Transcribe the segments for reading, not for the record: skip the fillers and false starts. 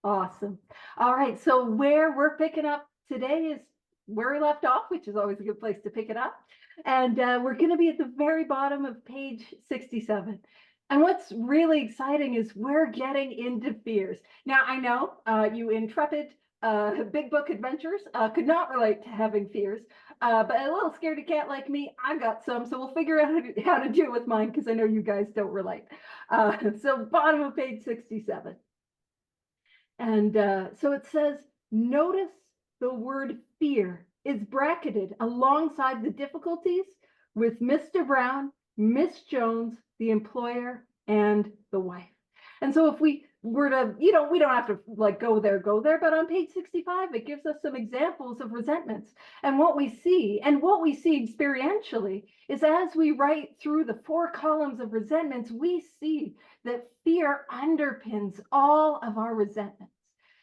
Awesome. All right. So where we're picking up today is where we left off, which is always a good place to pick it up. And we're going to be at the very bottom of page 67. And what's really exciting is we're getting into fears. Now, I know you intrepid big book adventurers could not relate to having fears, but a little scaredy cat like me, I got some. So we'll figure out how to deal with mine because I know you guys don't relate. So bottom of page 67. And so it says, notice the word fear is bracketed alongside the difficulties with Mr. Brown, Miss Jones, the employer, and the wife. And so if we were to, we don't have to like go there, but on page 65, it gives us some examples of resentments. And what we see experientially is as we write through the 4 columns of resentments, we see that fear underpins all of our resentments.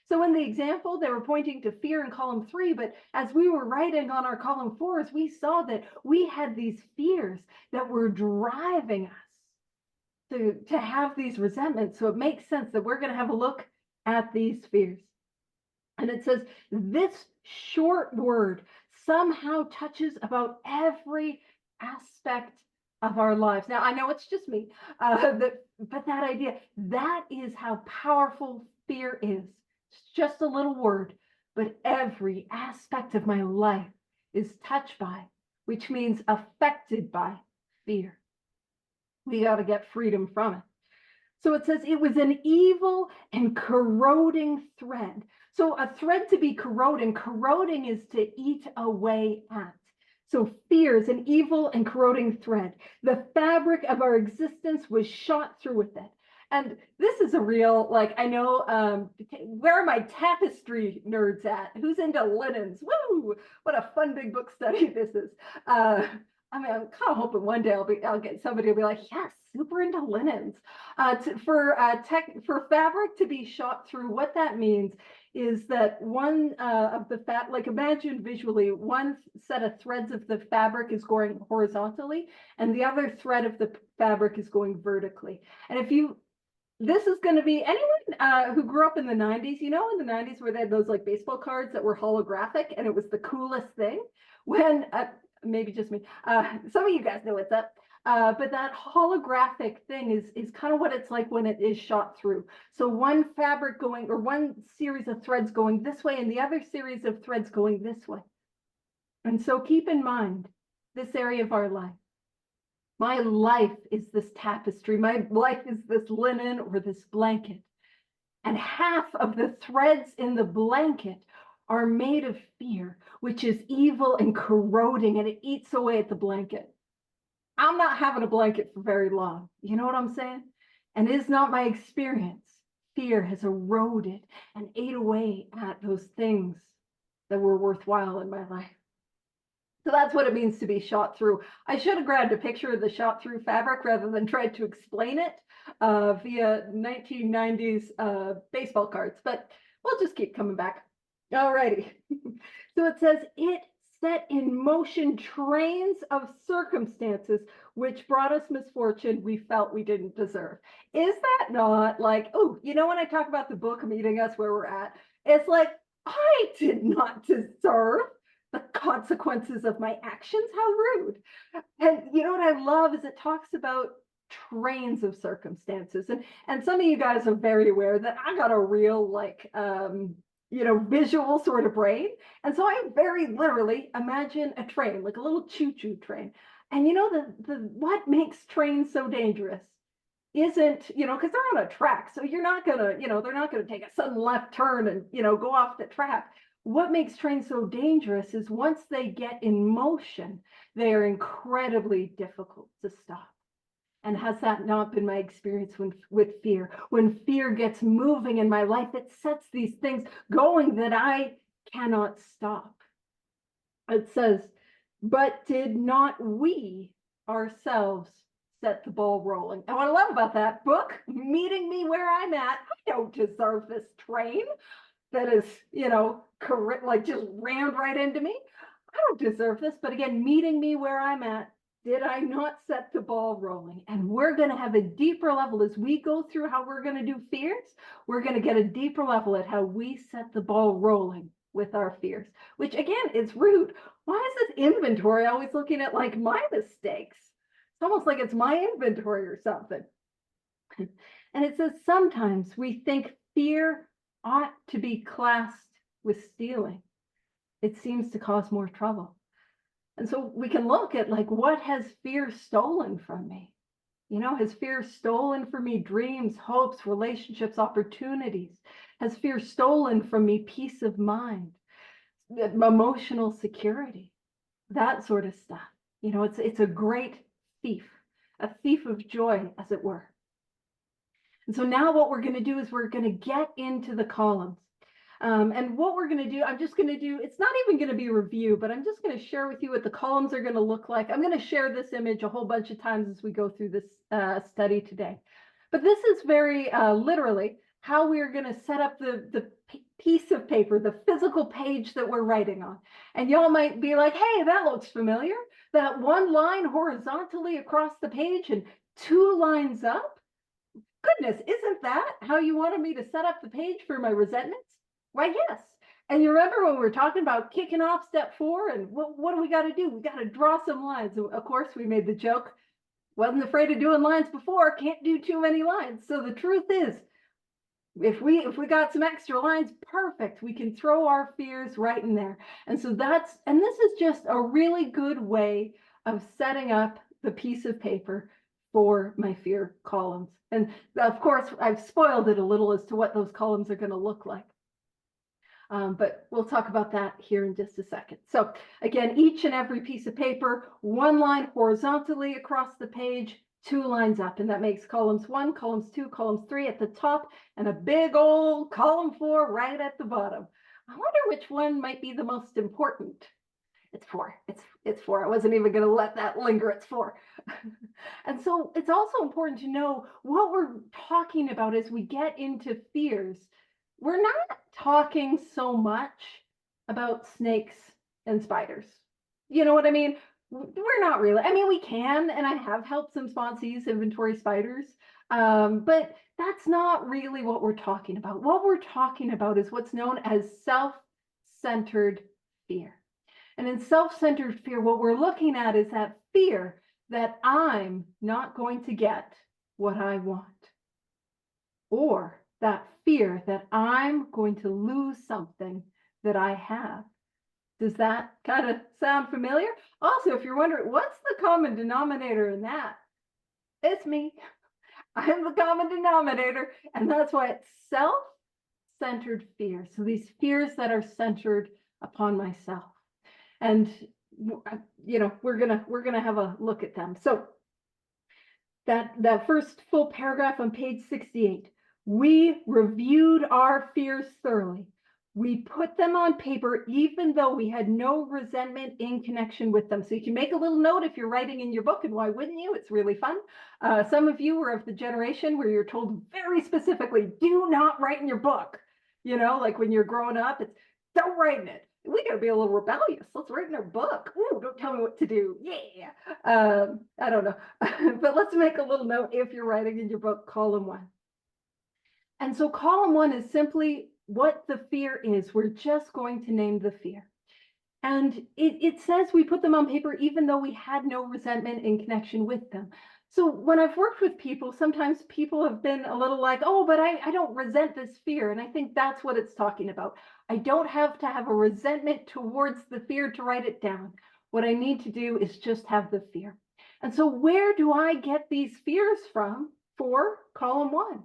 So in the example, they were pointing to fear in column 3, but as we were writing on our column 4s, we saw that we had these fears that were driving us to have these resentments. So it makes sense that we're going to have a look at these fears. And it says this short word somehow touches about every aspect of our lives. Now, I know it's just me, but that idea, that is how powerful fear is. It's just a little word, but every aspect of my life is touched by, which means affected by fear. We got to get freedom from it. So it says it was an evil and corroding thread. So a thread to be corroding is to eat away at. So fear is an evil and corroding thread. The fabric of our existence was shot through with it. And this is a real, like, I know, where are my tapestry nerds at? Who's into linens? Woo! What a fun big book study this is. I mean, I'm kind of hoping one day I'll get somebody to be like, yes, super into linens. For fabric to be shot through, what that means is that one of the like imagine visually, one set of threads of the fabric is going horizontally, and the other thread of the fabric is going vertically. And this is going to be anyone who grew up in the 90s, in the 90s where they had those like baseball cards that were holographic and it was the coolest thing when, maybe just me, some of you guys know what's up, but that holographic thing is kind of what it's like when it is shot through. So one fabric going, or one series of threads going this way and the other series of threads going this way. And so keep in mind this area of our life. My life is this tapestry. My life is this linen or this blanket. And half of the threads in the blanket are made of fear, which is evil and corroding, and it eats away at the blanket. I'm not having a blanket for very long. You know what I'm saying? And it is not my experience. Fear has eroded and ate away at those things that were worthwhile in my life. So that's what it means to be shot through. I should have grabbed a picture of the shot through fabric rather than tried to explain it via 1990s baseball cards, but we'll just keep coming back. All righty. So it says, it set in motion trains of circumstances which brought us misfortune we felt we didn't deserve. Is that not like, oh, when I talk about the book meeting us where we're at, it's like, I did not deserve the consequences of my actions. How rude. And what I love is it talks about trains of circumstances. And some of you guys are very aware that I got a real visual sort of brain. And so I very literally imagine a train, like a little choo-choo train. And what makes trains so dangerous isn't, because they're on a track. So you're not gonna, they're not gonna take a sudden left turn and, go off the track. What makes trains so dangerous is once they get in motion, they are incredibly difficult to stop. And has that not been my experience with fear? When fear gets moving in my life, it sets these things going that I cannot stop. It says, but did not we ourselves set the ball rolling? And what I love about that book, meeting me where I'm at, I don't deserve this train that is, like just rammed right into me. I don't deserve this. But again, meeting me where I'm at, did I not set the ball rolling? And we're going to have a deeper level as we go through how we're going to do fears. We're going to get a deeper level at how we set the ball rolling with our fears, which again, is rude. Why is this inventory always looking at like my mistakes? It's almost like it's my inventory or something. And it says sometimes we think fear ought to be classed with stealing. It seems to cause more trouble. And so we can look at like, what has fear stolen from me? You know, has fear stolen from me dreams, hopes, relationships, opportunities? Has fear stolen from me peace of mind, emotional security, that sort of stuff? You know, it's a great thief, a thief of joy, as it were. And so now what we're going to do is we're going to get into the columns. And what we're going to do, I'm just going to do, it's not even going to be a review, but I'm just going to share with you what the columns are going to look like. I'm going to share this image a whole bunch of times as we go through this study today. But this is very literally how we're going to set up the piece of paper, the physical page that we're writing on. And y'all might be like, hey, that looks familiar. That one line horizontally across the page and 2 lines up. Goodness, isn't that how you wanted me to set up the page for my resentments? Why, yes. And you remember when we were talking about kicking off step 4 and what do we got to do? We got to draw some lines. Of course, we made the joke, wasn't afraid of doing lines before, can't do too many lines. So the truth is, if we got some extra lines, perfect. We can throw our fears right in there. And so and this is just a really good way of setting up the piece of paper for my fear columns. And of course, I've spoiled it a little as to what those columns are going to look like. But we'll talk about that here in just a second. So again, each and every piece of paper, 1 line horizontally across the page, 2 lines up, and that makes columns 1, columns 2, columns 3 at the top, and a big old column 4 right at the bottom. I wonder which one might be the most important. It's 4. It's 4. I wasn't even going to let that linger. It's 4. And so it's also important to know what we're talking about as we get into fears. We're not talking so much about snakes and spiders. You know what I mean? We're not really. I mean, we can, and I have helped some sponsees inventory spiders, but that's not really what we're talking about. What we're talking about is what's known as self-centered fear. And in self-centered fear, what we're looking at is that fear that I'm not going to get what I want, or that fear that I'm going to lose something that I have. Does that kind of sound familiar? Also, if you're wondering, what's the common denominator in that? It's me. I'm the common denominator, and that's why it's self-centered fear. So these fears that are centered upon myself. And you know, we're gonna have a look at them. So that first full paragraph on page 68, we reviewed our fears thoroughly. We put them on paper, even though we had no resentment in connection with them. So you can make a little note if you're writing in your book, and why wouldn't you? It's really fun. Some of you are of the generation where you're told very specifically, do not write in your book. You know, like when you're growing up, it's don't write in it. We got to be a little rebellious. Let's write in our book. Ooh, don't tell me what to do. Yeah. I don't know. But let's make a little note if you're writing in your book, column 1. And so column 1 is simply what the fear is. We're just going to name the fear. And it says we put them on paper even though we had no resentment in connection with them. So when I've worked with people, sometimes people have been a little like, oh, but I don't resent this fear. And I think that's what it's talking about. I don't have to have a resentment towards the fear to write it down. What I need to do is just have the fear. And so where do I get these fears from for column 1?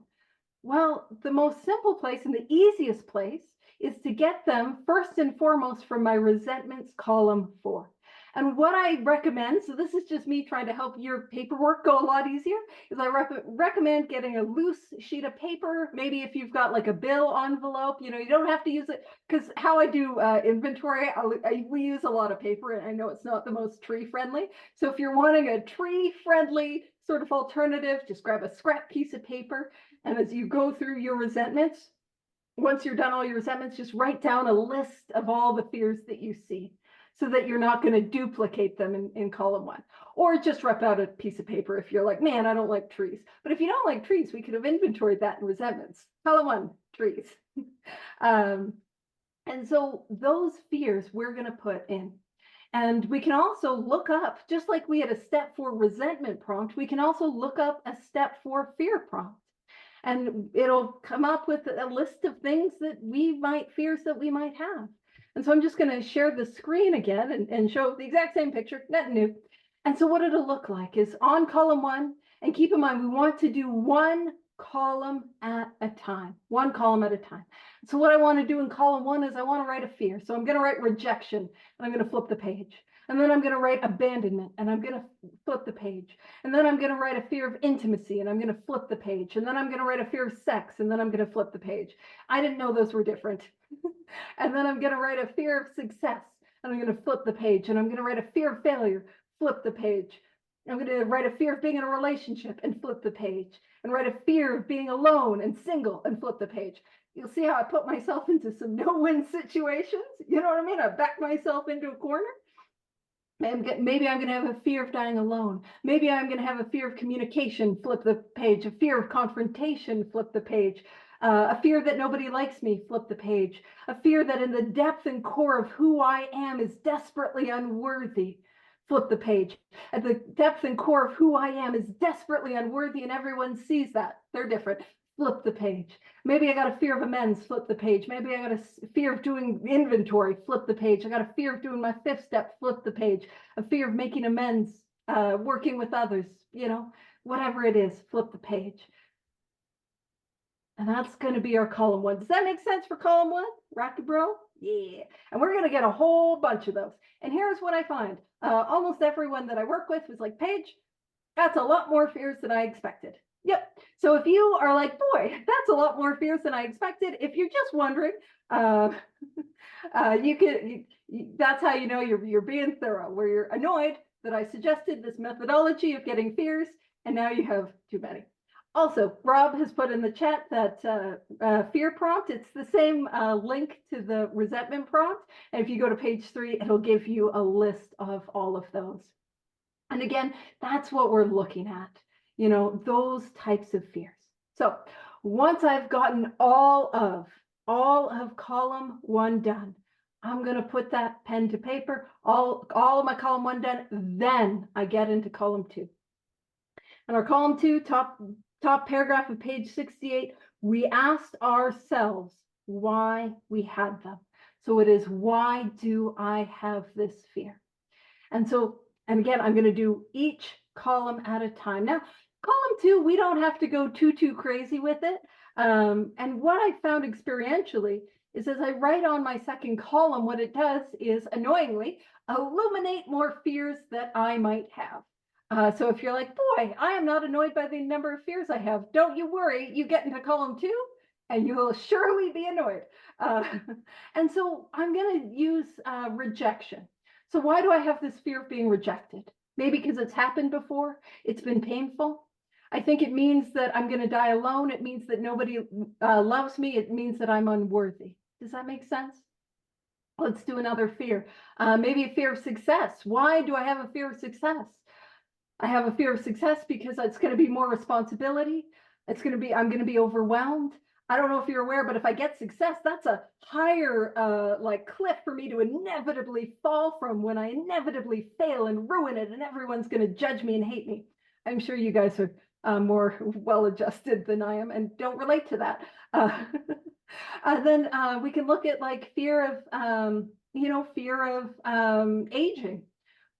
Well, the most simple place and the easiest place is to get them first and foremost from my resentments column 4. And what I recommend, so this is just me trying to help your paperwork go a lot easier, is I recommend getting a loose sheet of paper. Maybe if you've got like a bill envelope, you know, you don't have to use it, because how I do inventory, we use a lot of paper, and I know it's not the most tree friendly. So if you're wanting a tree friendly sort of alternative, just grab a scrap piece of paper. And as you go through your resentments, once you're done all your resentments, just write down a list of all the fears that you see. so that you're not going to duplicate them in column 1. Or just rip out a piece of paper if you're like, man, I don't like trees. But if you don't like trees, we could have inventoried that in resentments. Column 1, trees. And so those fears we're going to put in. And we can also look up, just like we had a step 4 resentment prompt, we can also look up a step 4 fear prompt. And it'll come up with a list of things that fears that we might have. And so I'm just going to share the screen again and show the exact same picture, nothing new. And so what it'll look like is on column 1, and keep in mind, we want to do one column at a time, one column at a time. So what I want to do in column 1 is I want to write a fear. So I'm going to write rejection, and I'm going to flip the page. And then I'm going to write abandonment, and I'm going to flip the page. And then I'm going to write a fear of intimacy, and I'm going to flip the page. And then I'm going to write a fear of sex, and then I'm going to flip the page. I didn't know those were different. And then I'm going to write a fear of success, and I'm going to flip the page. And I'm going to write a fear of failure, flip the page. I'm going to write a fear of being in a relationship and flip the page, and write a fear of being alone and single and flip the page. You'll see how I put myself into some no-win situations. You know what I mean? I back myself into a corner. Maybe I'm going to have a fear of dying alone. Maybe I'm going to have a fear of communication, flip the page. A fear of confrontation, flip the page. A fear that nobody likes me, flip the page. A fear that in the depth and core of who I am is desperately unworthy, flip the page. At the depth and core of who I am is desperately unworthy, and everyone sees that. They're different. Flip the page. Maybe I got a fear of amends, flip the page. Maybe I got a fear of doing inventory, flip the page. I got a fear of doing my 5th step, flip the page. A fear of making amends, working with others, whatever it is, flip the page. And that's going to be our column 1. Does that make sense for column 1? Rocky bro? Yeah. And we're going to get a whole bunch of those. And here's what I find. Almost everyone that I work with was like, Paige, that's a lot more fears than I expected. Yep. So if you are like, boy, that's a lot more fears than I expected. If you're just wondering, that's how you know you're being thorough, where you're annoyed that I suggested this methodology of getting fears, and now you have too many. Also, Rob has put in the chat that fear prompt, it's the same link to the resentment prompt. And if you go to page 3, it'll give you a list of all of those. And again, that's what we're looking at. Those types of fears. So once I've gotten all of column 1 done, I'm going to put that pen to paper, all of my column 1 done, then I get into column 2. And our column 2, top paragraph of page 68, we asked ourselves why we had them. So it is, why do I have this fear? And again, I'm going to do each column at a time. Now, column 2, we don't have to go too crazy with it. And what I found experientially is as I write on my second column, what it does is, annoyingly, illuminate more fears that I might have. So if you're like, boy, I am not annoyed by the number of fears I have, don't you worry, you get into column 2 and you will surely be annoyed. And so I'm going to use rejection. So why do I have this fear of being rejected? Maybe because it's happened before. It's been painful. I think it means that I'm going to die alone. It means that nobody loves me. It means that I'm unworthy. Does that make sense? Let's do another fear. Maybe a fear of success. Why do I have a fear of success? I have a fear of success because it's going to be more responsibility. I'm going to be overwhelmed. I don't know if you're aware, but if I get success, that's a higher cliff for me to inevitably fall from when I inevitably fail and ruin it, and everyone's going to judge me and hate me. I'm sure you guys are more well-adjusted than I am and don't relate to that. Then we can look at fear of aging.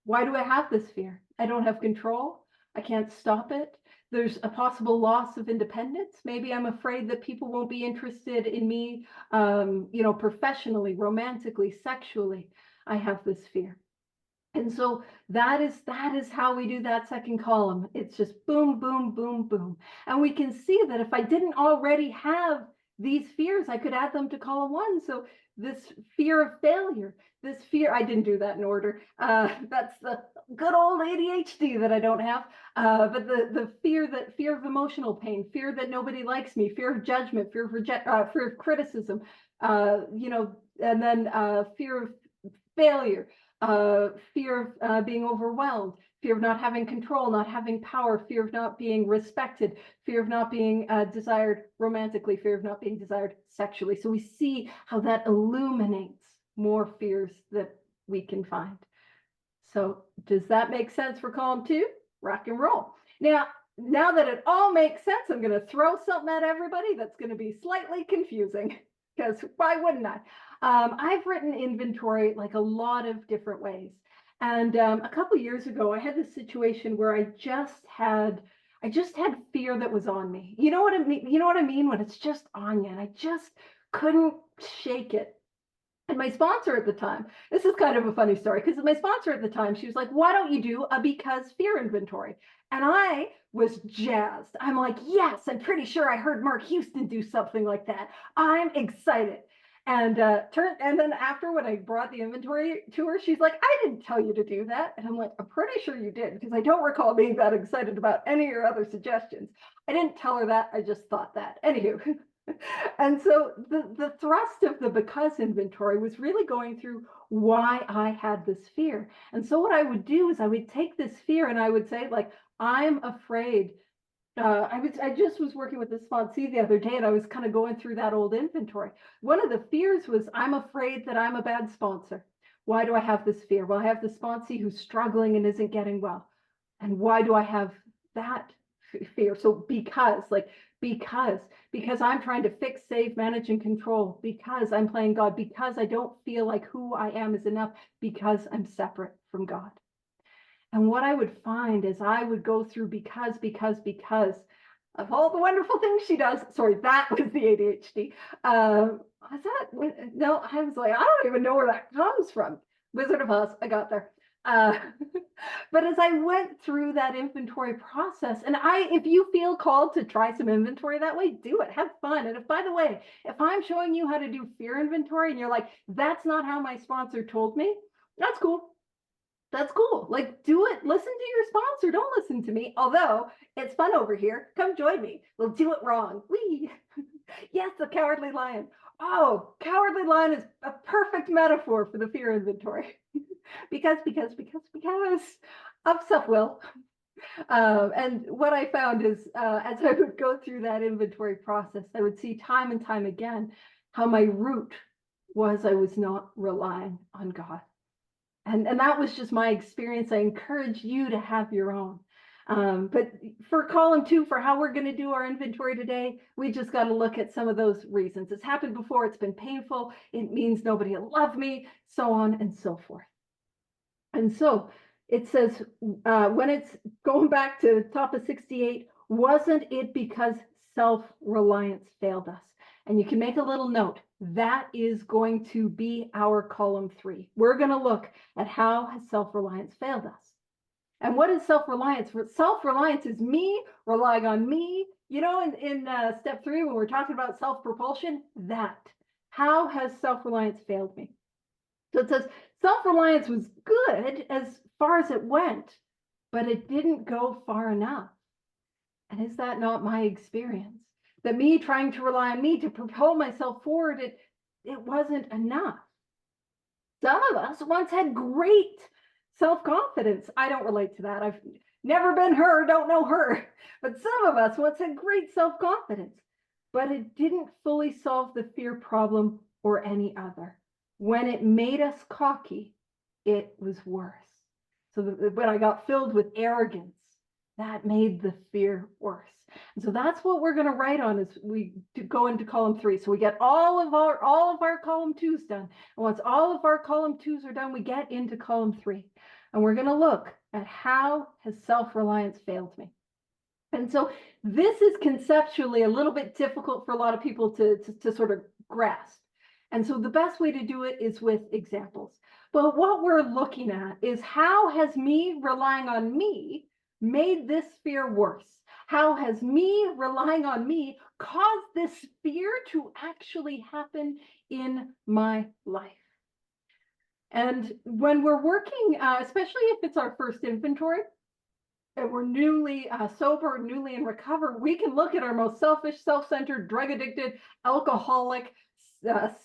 Why do I have this fear? I don't have control. I can't stop it. There's a possible loss of independence. Maybe I'm afraid that people won't be interested in me, professionally, romantically, sexually. I have this fear. And so that is how we do that second column. It's just boom, boom, boom, boom. And we can see that if I didn't already have these fears, I could add them to column 1. So this fear of failure, this fear, I didn't do that in order. That's the good old ADHD that I don't have. But the fear of emotional pain, fear that nobody likes me, fear of judgment, fear of criticism, and then fear of failure. fear of being overwhelmed, fear of not having control, not having power, fear of not being respected, fear of not being desired romantically, fear of not being desired sexually. So we see how that illuminates more fears that we can find. So does that make sense for column 2? Rock and roll. Now that it all makes sense, I'm going to throw something at everybody that's going to be slightly confusing, because why wouldn't I? I've written inventory like a lot of different ways. And a couple years ago, I had this situation where I just had fear that was on me. You know what I mean? You know what I mean when it's just on you, and I just couldn't shake it. And my sponsor at the time, this is kind of a funny story, because my sponsor at the time, she was like, why don't you do a because fear inventory? And I was jazzed. I'm like, yes, I'm pretty sure I heard Mark Houston do something like that. I'm excited. And then after, when I brought the inventory to her, she's like, I didn't tell you to do that. And I'm like, I'm pretty sure you did, because I don't recall being that excited about any of your other suggestions. I didn't tell her that. I just thought that. Anywho. And so the thrust of the because inventory was really going through why I had this fear. And so what I would do is I would take this fear and I would say, like, I'm afraid. I just was working with the sponsee the other day, and I was kind of going through that old inventory. One of the fears was, I'm afraid that I'm a bad sponsor. Why do I have this fear? Well, I have the sponsee who's struggling and isn't getting well. And why do I have that fear? So because I'm trying to fix, save, manage, and control, because I'm playing God, because I don't feel like who I am is enough, because I'm separate from God. And what I would find is I would go through because of all the wonderful things she does. Sorry, that was the ADHD. Was that? No, I was like, I don't even know where that comes from. Wizard of Oz, I got there. But as I went through that inventory process, and if you feel called to try some inventory that way, do it, have fun. And if, by the way, if I'm showing you how to do fear inventory and you're like, that's not how my sponsor told me, that's cool. That's cool. Like, do it. Listen to your sponsor. Don't listen to me. Although it's fun over here. Come join me. We'll do it wrong. Whee! Yes, the cowardly lion. Oh, cowardly lion is a perfect metaphor for the fear inventory. because of self-will. And what I found is, as I would go through that inventory process, I would see time and time again how my root was I was not relying on God. And that was just my experience. I encourage you to have your own. But for column 2, for how we're going to do our inventory today, we just got to look at some of those reasons. It's happened before. It's been painful. It means nobody will love me, so on and so forth. And so it says, when it's going back to top of 68, wasn't it because self-reliance failed us? And you can make a little note. That is going to be our column 3. We're going to look at how has self-reliance failed us. And what is self-reliance? Self-reliance is me relying on me. You know, in step 3, when we're talking about self-propulsion, that. How has self-reliance failed me? So it says self-reliance was good as far as it went, but it didn't go far enough. And is that not my experience? That me trying to rely on me to propel myself forward, it wasn't enough. Some of us once had great self-confidence. I don't relate to that. I've never been her, don't know her. But some of us once had great self-confidence, but it didn't fully solve the fear problem or any other. When it made us cocky, it was worse. So when I got filled with arrogance, that made the fear worse. And so that's what we're going to write on as we go into column 3. So we get all of our column 2s done. And once all of our column 2s are done, we get into column 3. And we're going to look at how has self-reliance failed me. And so this is conceptually a little bit difficult for a lot of people to sort of grasp. And so the best way to do it is with examples. But what we're looking at is, how has me relying on me made this fear worse? How has me relying on me caused this fear to actually happen in my life? And when we're working, especially if it's our first inventory, and we're newly sober, newly in recovery, we can look at our most selfish, self-centered, drug-addicted, alcoholic,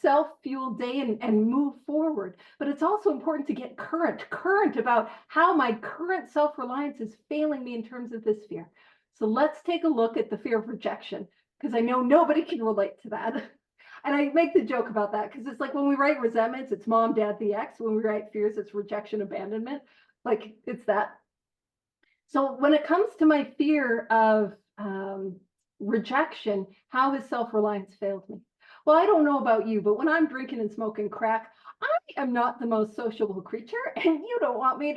self-fueled day and move forward. But it's also important to get current about how my current self-reliance is failing me in terms of this fear. So let's take a look at the fear of rejection, because I know nobody can relate to that. And I make the joke about that because it's like when we write resentments, it's mom, dad, the ex. When we write fears, it's rejection, abandonment. Like it's that. So when it comes to my fear of rejection, how has self-reliance failed me? Well, I don't know about you, but when I'm drinking and smoking crack, I am not the most sociable creature, and you don't want me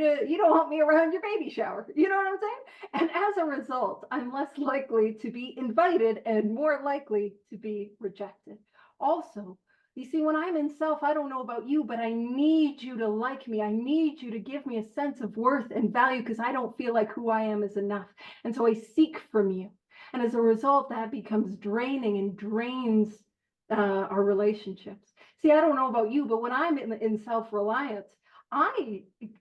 around your baby shower. You know what I'm saying? And as a result, I'm less likely to be invited and more likely to be rejected. Also, you see, when I'm in self, I don't know about you, but I need you to like me. I need you to give me a sense of worth and value because I don't feel like who I am is enough. And so I seek from you. And as a result, that becomes draining and drains our relationships. See, I don't know about you, but when I'm in self-reliance,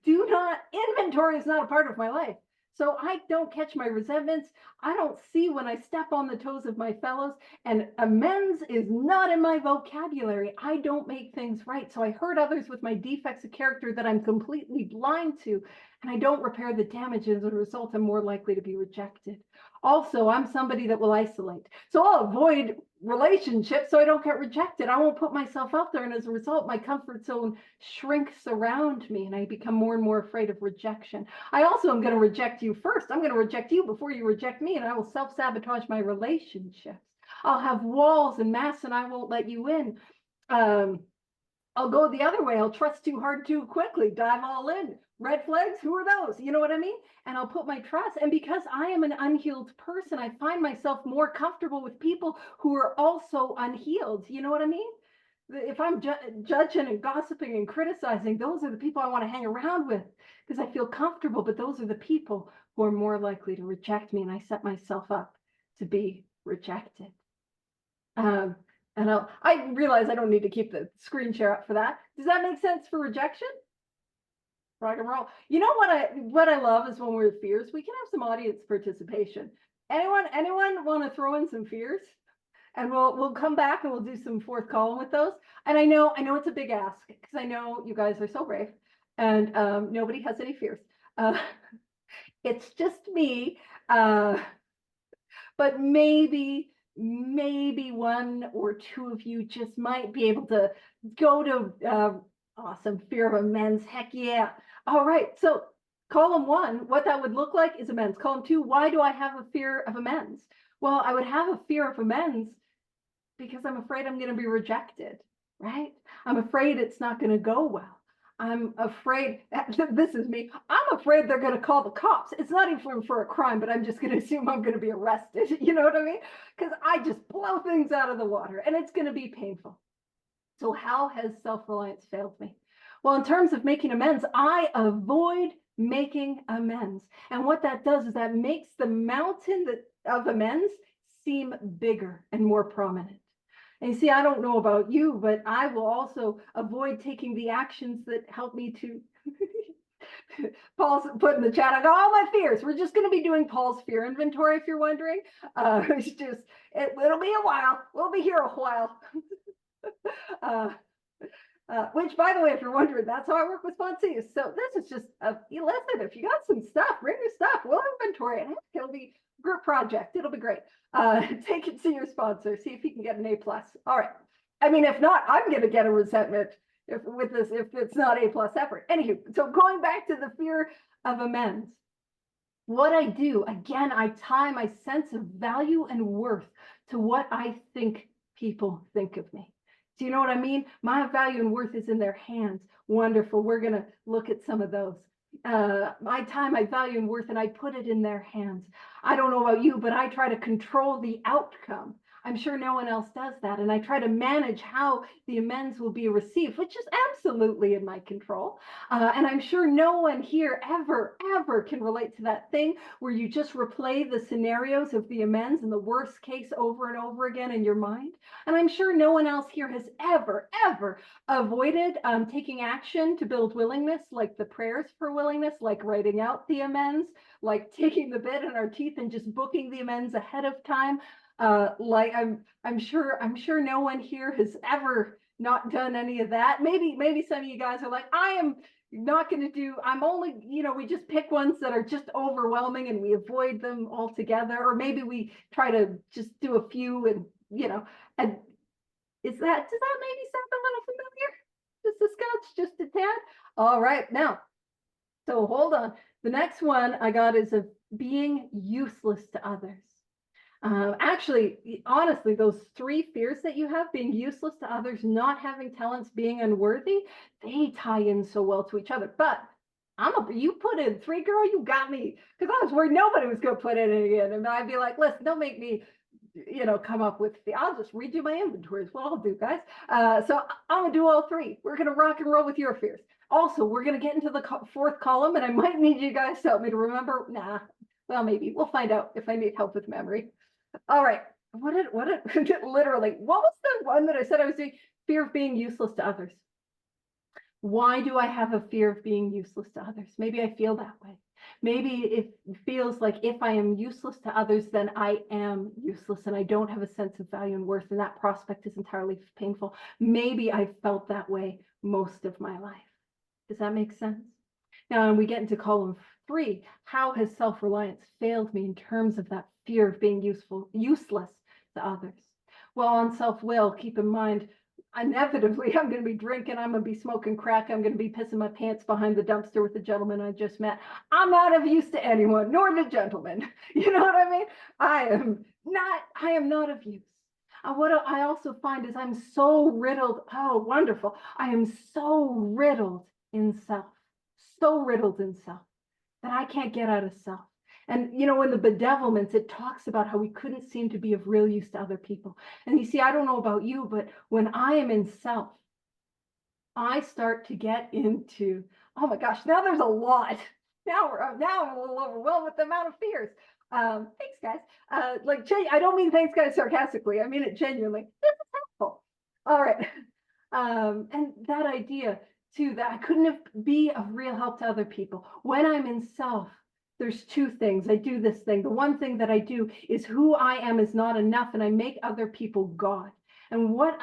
inventory is not a part of my life. So I don't catch my resentments. I don't see when I step on the toes of my fellows, and amends is not in my vocabulary. I don't make things right. So I hurt others with my defects of character that I'm completely blind to, and I don't repair the damage. As a result, I'm more likely to be rejected. Also, I'm somebody that will isolate. So I'll avoid relationships so I don't get rejected. I won't put myself out there. And as a result, my comfort zone shrinks around me and I become more and more afraid of rejection. I also am going to reject you first. I'm going to reject you before you reject me, and I will self-sabotage my relationships. I'll have walls and masks and I won't let you in. I'll go the other way. I'll trust too hard too quickly, dive all in. Red flags, who are those? You know what I mean? And I'll put my trust. And because I am an unhealed person, I find myself more comfortable with people who are also unhealed. You know what I mean? If I'm judging and gossiping and criticizing, those are the people I want to hang around with because I feel comfortable. But those are the people who are more likely to reject me. And I set myself up to be rejected. And I realize I don't need to keep the screen share up for that. Does that make sense for rejection? Rock and roll. You know what I love is when we're fears, we can have some audience participation. Anyone want to throw in some fears? And we'll come back and we'll do some fourth column with those. And I know it's a big ask because I know you guys are so brave and nobody has any fears. It's just me. But maybe one or two of you just might be able to go to awesome fear of amends. Heck yeah. All right. So column one, what that would look like is amends. Column two, why do I have a fear of amends? Well, I would have a fear of amends because I'm afraid I'm going to be rejected, right? I'm afraid it's not going to go well. I'm afraid, this is me, I'm afraid they're going to call the cops. It's not even for a crime, but I'm just going to assume I'm going to be arrested. You know what I mean? Because I just blow things out of the water and it's going to be painful. So how has self-reliance failed me? Well, in terms of making amends, I avoid making amends. And what that does is that makes the mountain of amends seem bigger and more prominent. And you see, I don't know about you, but I will also avoid taking the actions that help me to. Paul's put in the chat, I got all my fears. We're just going to be doing Paul's fear inventory, if you're wondering. It'll be a while. We'll be here a while. Which, by the way, if you're wondering, that's how I work with sponsees. So this is just listen, if you got some stuff, bring your stuff. We'll inventory it. It'll be a group project. It'll be great. Take it to your sponsor. See if he can get an A+. All right. I mean, if not, I'm going to get a resentment if it's not A+ effort. Anywho, so going back to the fear of amends, what I do, again, I tie my sense of value and worth to what I think people think of me. Do you know what I mean? My value and worth is in their hands. Wonderful. We're going to look at some of those. I tie my value and worth and I put it in their hands. I don't know about you, but I try to control the outcome. I'm sure no one else does that. And I try to manage how the amends will be received, which is absolutely in my control. And I'm sure no one here ever can relate to that thing where you just replay the scenarios of the amends and the worst case over and over again in your mind. And I'm sure no one else here has ever avoided taking action to build willingness, like the prayers for willingness, like writing out the amends, like taking the bit in our teeth and just booking the amends ahead of time. Like I'm sure no one here has ever not done any of that. Maybe some of you guys are like, I am not going to do, I'm only, we just pick ones that are just overwhelming and we avoid them altogether. Or maybe we try to just do a few and, and does that maybe sound a little familiar? Just a scotch, just a tad. All right, now, so hold on. The next one I got is of being useless to others. Actually, honestly, those three fears that you have, being useless to others, not having talents, being unworthy, they tie in so well to each other. But you put in three, girl, you got me. Because I was worried nobody was going to put in it again. And I'd be like, listen, don't make me, come up with I'll just redo my inventory is what I'll do, guys. So I'm gonna do all three. We're gonna rock and roll with your fears. Also, we're gonna get into the fourth column, and I might need you guys to help me to remember. Nah, well, maybe we'll find out if I need help with memory. All right. What literally, what was the one that I said I was doing? Fear of being useless to others. Why do I have a fear of being useless to others? Maybe I feel that way. Maybe it feels like if I am useless to others, then I am useless and I don't have a sense of value and worth, and that prospect is entirely painful. Maybe I've felt that way most of my life. Does that make sense? Now, we get into column 3. How has self-reliance failed me in terms of that fear of being useless to others? Well, on self-will, keep in mind, inevitably, I'm going to be drinking, I'm going to be smoking crack, I'm going to be pissing my pants behind the dumpster with the gentleman I just met. I'm not of use to anyone, nor the gentleman. You know what I mean? I am not of use. What I also find is I'm so riddled. Oh, wonderful. I am so riddled in self, that I can't get out of self. And, in the bedevilments, it talks about how we couldn't seem to be of real use to other people. And you see, I don't know about you, but when I am in self, I start to get into, oh my gosh, now there's a lot. Now I'm a little overwhelmed with the amount of fears. Thanks, guys. I don't mean thanks, guys, sarcastically. I mean it genuinely. This is helpful. All right. And that idea, too, that I couldn't be of real help to other people. When I'm in self, there's two things. I do this thing. The one thing that I do is who I am is not enough, and I make other people God. And what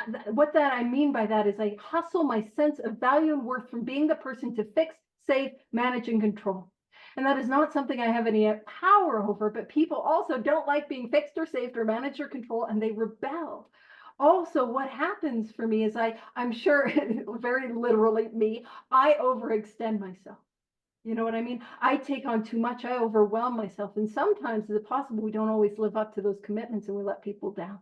that I mean by that is I hustle my sense of value and worth from being the person to fix, save, manage, and control. And that is not something I have any power over, but people also don't like being fixed or saved or managed or controlled, and they rebel. Also, what happens for me is I'm sure, very literally me, I overextend myself. You know what I mean? I take on too much, I overwhelm myself. And sometimes is it possible we don't always live up to those commitments and we let people down,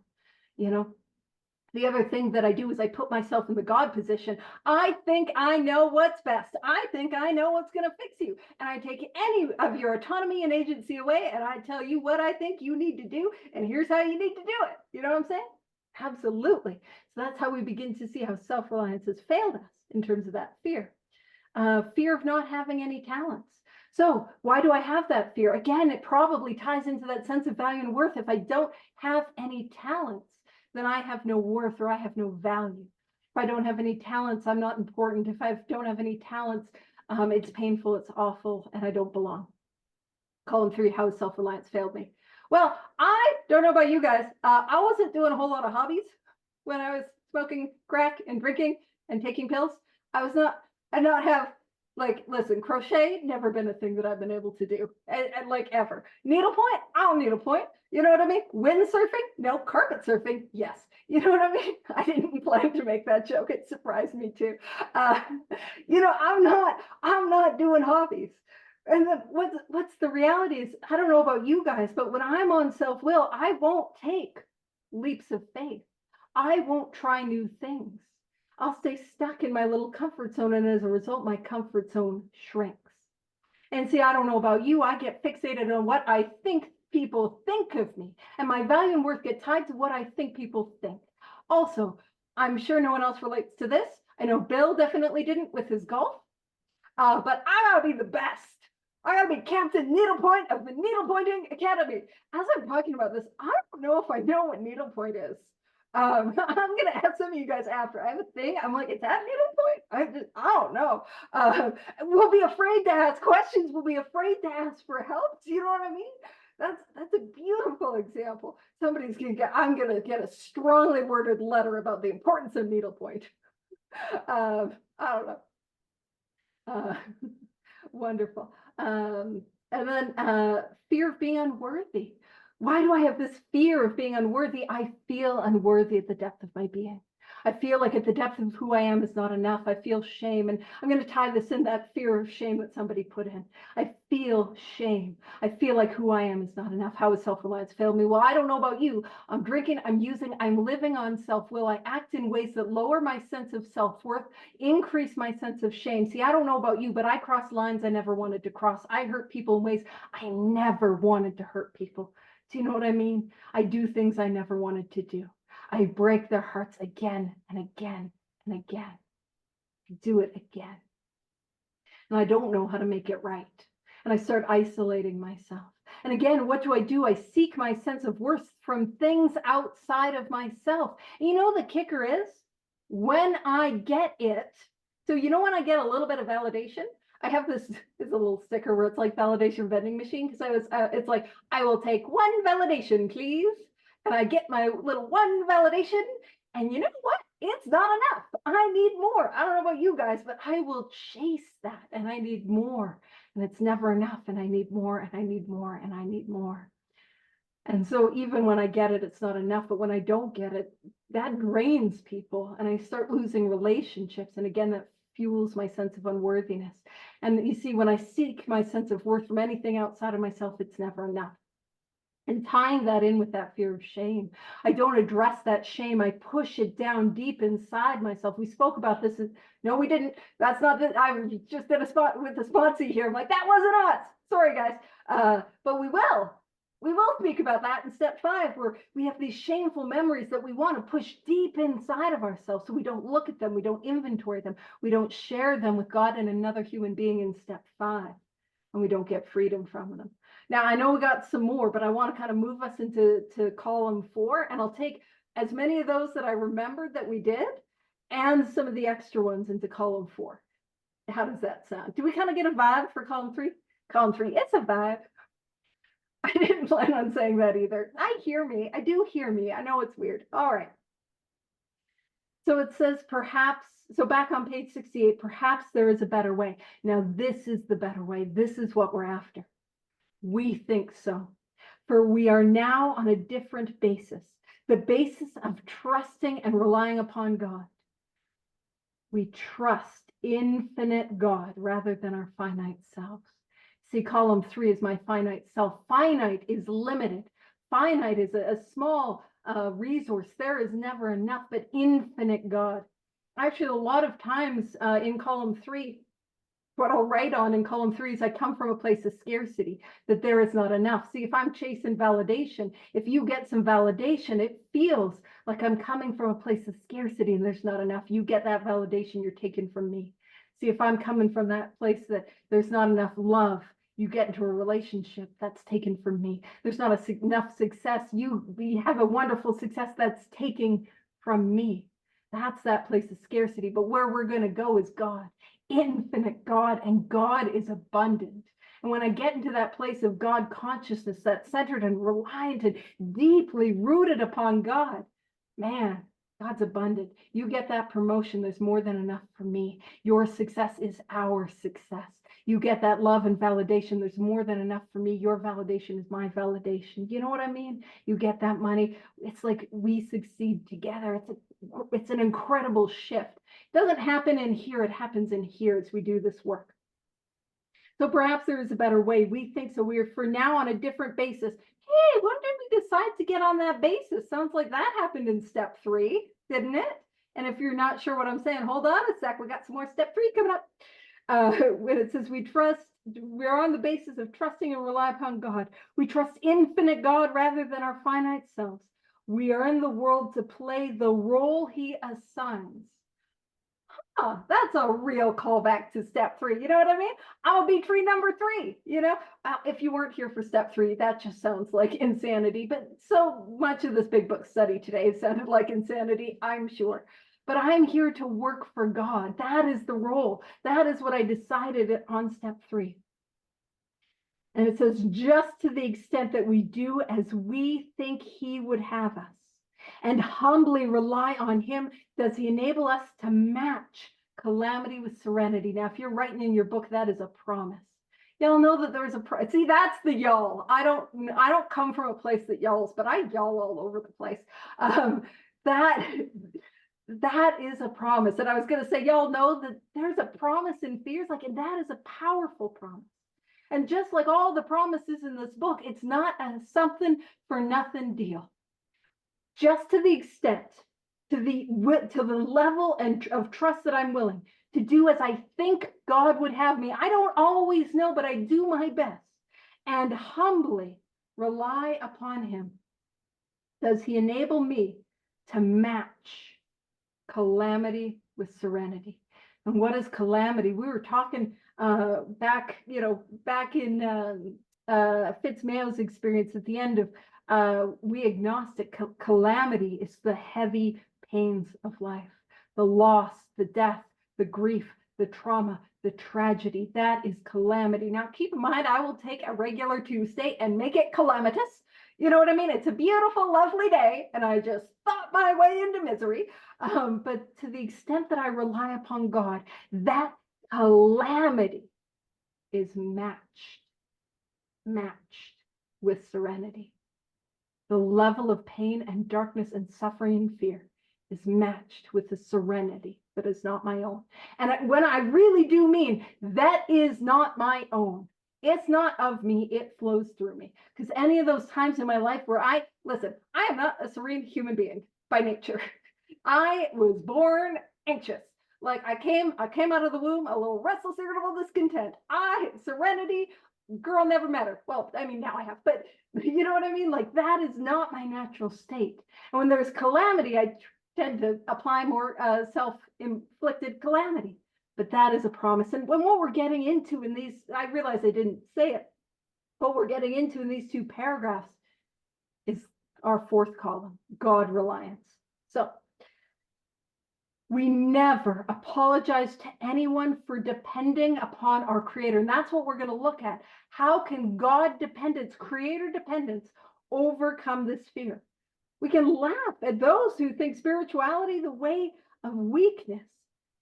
The other thing that I do is I put myself in the God position. I think I know what's best. I think I know what's going to fix you. And I take any of your autonomy and agency away, and I tell you what I think you need to do, and here's how you need to do it. You know what I'm saying? Absolutely. So that's how we begin to see how self-reliance has failed us in terms of that fear. Fear of not having any talents. So why do I have that fear? Again, it probably ties into that sense of value and worth. If I don't have any talents, then I have no worth or I have no value. If I don't have any talents, I'm not important. If I don't have any talents, it's painful, it's awful, and I don't belong. Column 3, how has self-reliance failed me? Well, I don't know about you guys. I wasn't doing a whole lot of hobbies when I was smoking crack and drinking and taking pills. I not have, listen, crochet, never been a thing that I've been able to do, and ever. Needlepoint, I don't needlepoint. You know what I mean? Windsurfing, no. Carpet surfing, yes. You know what I mean? I didn't plan to make that joke. It surprised me too. I'm not doing hobbies. And then what's the reality is, I don't know about you guys, but when I'm on self-will, I won't take leaps of faith. I won't try new things. I'll stay stuck in my little comfort zone, and as a result, my comfort zone shrinks. And see, I don't know about you, I get fixated on what I think people think of me, and my value and worth get tied to what I think people think. Also, I'm sure no one else relates to this. I know Bill definitely didn't with his golf, but I gotta be the best. I gotta be Captain Needlepoint of the Needlepointing Academy. As I'm talking about this, I don't know if I know what needlepoint is. I'm gonna ask some of you guys after. I have a thing. I'm like, is that needlepoint? I don't know. We'll be afraid to ask questions. We'll be afraid to ask for help. Do you know what I mean? That's a beautiful example. I'm gonna get a strongly worded letter about the importance of needlepoint. I don't know. Uh, wonderful. And then fear of being unworthy. Why do I have this fear of being unworthy? I feel unworthy at the depth of my being. I feel like at the depth of who I am is not enough. I feel shame. And I'm going to tie this in, that fear of shame that somebody put in. I feel shame. I feel like who I am is not enough. How has self-reliance failed me? Well, I don't know about you. I'm drinking, I'm living on self-will. I act in ways that lower my sense of self-worth, increase my sense of shame. See, I don't know about you, but I cross lines I never wanted to cross. I hurt people in ways I never wanted to hurt people. Do you know what I mean? I do things I never wanted to do. I break their hearts again and again and again. I do it again. And I don't know how to make it right. And I start isolating myself. And again, what do? I seek my sense of worth from things outside of myself. And you know, the kicker is when I get it. So, you know, when I get a little bit of validation, I have this is a little sticker where it's like validation vending machine. Because it's like, I will take one validation, please. And I get my little one validation. And you know what? It's not enough. I need more. I don't know about you guys, but I will chase that. And I need more. And it's never enough. And I need more. And I need more. And I need more. And so even when I get it, it's not enough. But when I don't get it, that drains people. And I start losing relationships. And again, that fuels my sense of unworthiness. And you see, when I seek my sense of worth from anything outside of myself, it's never enough. And tying that in with that fear of shame, I don't address that shame. I push it down deep inside myself. We spoke about this. No, we didn't. That's not that. I just did a spot with the sponsor here. I'm like, that wasn't us. Sorry, guys. But we will. We will speak about that in step 5, where we have these shameful memories that we want to push deep inside of ourselves. So we don't look at them. We don't inventory them. We don't share them with God and another human being in step 5. And we don't get freedom from them. Now, I know we got some more, but I want to kind of move us into column 4, and I'll take as many of those that I remembered that we did and some of the extra ones into column 4. How does that sound? Do we kind of get a vibe for column 3? Column 3, it's a vibe. I didn't plan on saying that either. I do hear me. I know it's weird. All right. So it says perhaps, so back on page 68, perhaps there is a better way. Now, this is the better way. This is what we're after. We think so, for we are now on a different basis, the basis of trusting and relying upon God. We trust infinite God rather than our finite selves. See, column 3 is my finite self. Finite is limited. Finite is a small resource. There is never enough, but infinite God. Actually, a lot of times in column 3, what I'll write on in column 3 is I come from a place of scarcity, that there is not enough. See, if I'm chasing validation, if you get some validation, it feels like I'm coming from a place of scarcity and there's not enough. You get that validation, you're taken from me. See, if I'm coming from that place that there's not enough love, you get into a relationship that's taken from me. There's not enough success. We have a wonderful success that's taken from me. That's that place of scarcity. But where we're going to go is God. Infinite God, and God is abundant. And when I get into that place of God consciousness that's centered and reliant and deeply rooted upon God, man, God's abundant. You get that promotion, there's more than enough for me. Your success is our success. You get that love and validation, there's more than enough for me. Your validation is my validation. You know what I mean? You get that money. It's like we succeed together. It's an incredible shift. It doesn't happen in here, it happens in here as we do this work. So perhaps there is a better way. We think so. We're for now on a different basis. Hey, when did we decide to get on that basis? Sounds like that happened in step 3, didn't it? And if you're not sure what I'm saying, hold on a sec. We got some more step 3 coming up. When it says we're on the basis of trusting and rely upon God. We trust infinite God rather than our finite selves. We are in the world to play the role he assigns. Oh, that's a real callback to step 3. You know what I mean? I'll be tree number 3. You know, if you weren't here for step 3, that just sounds like insanity. But so much of this big book study today sounded like insanity, I'm sure. But I'm here to work for God. That is the role. That is what I decided on step 3. And it says, just to the extent that we do as we think he would have us and humbly rely on him, does he enable us to match calamity with serenity. Now, if you're writing in your book, that is a promise. Y'all know that there's see, that's the y'all. I don't come from a place that yells, but I yell all over the place. That is a promise. And I was going to say, y'all know that there's a promise in fears, and that is a powerful promise. And just like all the promises in this book, it's not a something for nothing deal. Just to the extent, to the level of trust that I'm willing to do as I think God would have me. I don't always know, but I do my best and humbly rely upon him. Does he enable me to match calamity with serenity? And what is calamity? We were talking back in Fitzmayo's experience at the end of We Agnostic. Calamity is the heavy pains of life, the loss, the death, the grief, the trauma, the tragedy. That is calamity. Now, keep in mind, I will take a regular Tuesday and make it calamitous. You know what I mean? It's a beautiful, lovely day, and I just thought my way into misery. But to the extent that I rely upon God, that calamity is matched with serenity. The level of pain and darkness and suffering and fear is matched with the serenity that is not my own. And when I really do mean that is not my own, it's not of me, it flows through me. Because any of those times in my life where I am not a serene human being by nature. I was born anxious. Like I came out of the womb a little restless, irritable, discontent. Serenity, girl, never met her. Well, I mean, now I have, but you know what I mean? Like that is not my natural state. And when there's calamity, I tend to apply more self-inflicted calamity. But that is a promise. And when what we're getting into in these, I realize I didn't say it, what we're getting into in these two paragraphs is our fourth column, God reliance. So we never apologize to anyone for depending upon our Creator. And that's what we're going to look at. How can God dependence, Creator dependence, overcome this fear? We can laugh at those who think spirituality the way of weakness.